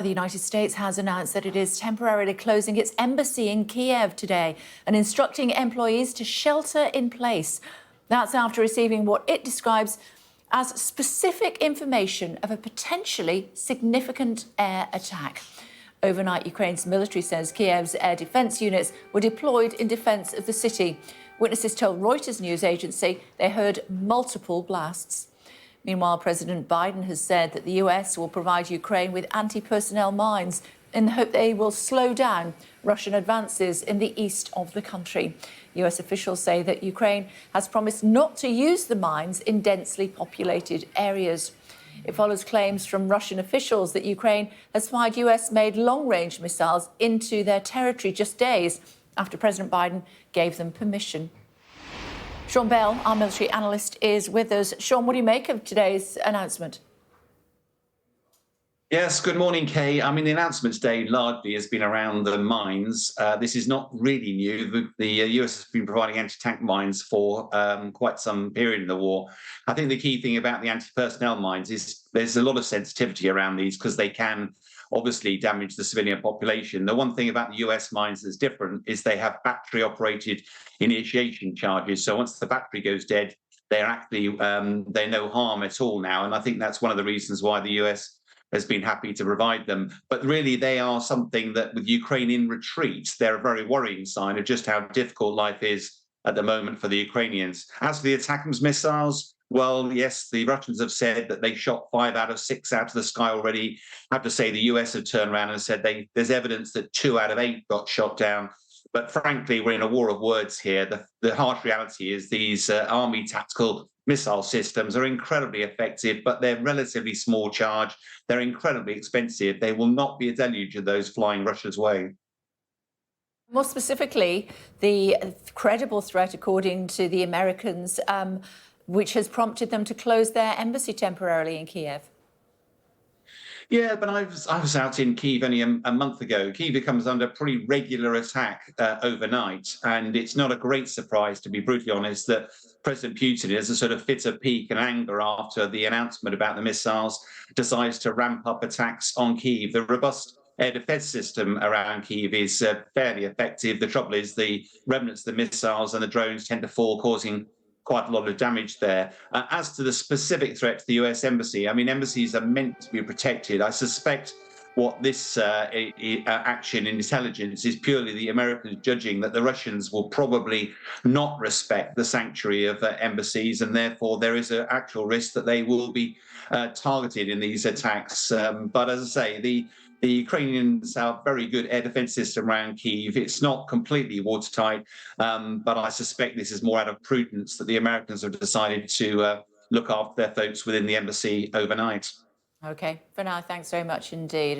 The United States has announced that it is temporarily closing its embassy in Kyiv today and instructing employees to shelter in place. That's after receiving what it describes as specific information of a potentially significant air attack. Overnight, Ukraine's military says Kyiv's air defence units were deployed in defence of the city. Witnesses told Reuters news agency they heard multiple blasts. Meanwhile, President Biden has said that the US will provide Ukraine with anti-personnel mines in the hope they will slow down Russian advances in the east of the country. US officials say that Ukraine has promised not to use the mines in densely populated areas. It follows claims from Russian officials that Ukraine has fired US-made long-range missiles into their territory just days after President Biden gave them permission. Sean Bell, our military analyst, is with us. Sean, what do you make of today's announcement? Yes, good morning, Kay. I mean, the announcement today largely has been around the mines. This is not really new. The US has been providing anti-tank mines for quite some period in the war. I think the key thing about the anti-personnel mines is there's a lot of sensitivity around these because they can obviously damage the civilian population. The one thing about the US mines that's different is they have battery-operated initiation charges. So once the battery goes dead, they're actually they're no harm at all now. And I think that's one of the reasons why the US has been happy to provide them. But really, they are something that, with Ukraine in retreat, they're a very worrying sign of just how difficult life is at the moment for the Ukrainians. As for the ATACMS missiles, well, yes, the Russians have said that they shot 5 out of 6 out of the sky already. I have to say the US have turned around and said there's evidence that 2 out of 8 got shot down. But frankly, we're in a war of words here. The harsh reality is these army tactical missile systems are incredibly effective, but they're relatively small charge. They're incredibly expensive. They will not be a deluge of those flying Russia's way. More specifically, the credible threat, according to the Americans, which has prompted them to close their embassy temporarily in Kyiv. Yeah, but I was out in Kyiv only a month ago. Kyiv comes under pretty regular attack overnight, and it's not a great surprise, to be brutally honest, that President Putin, as a sort of fit of pique and anger after the announcement about the missiles, decides to ramp up attacks on Kyiv. The robust air defense system around Kyiv is fairly effective. The trouble is the remnants of the missiles and the drones tend to fall, causing quite a lot of damage there. As to the specific threat to the US embassy, I mean, embassies are meant to be protected. I suspect what this action in intelligence is purely the Americans judging that the Russians will probably not respect the sanctuary of embassies, and therefore there is an actual risk that they will be targeted in these attacks. But as I say, the Ukrainians have a very good air defense system around Kyiv. It's not completely watertight, but I suspect this is more out of prudence that the Americans have decided to look after their folks within the embassy overnight. OK, for now, thanks very much indeed.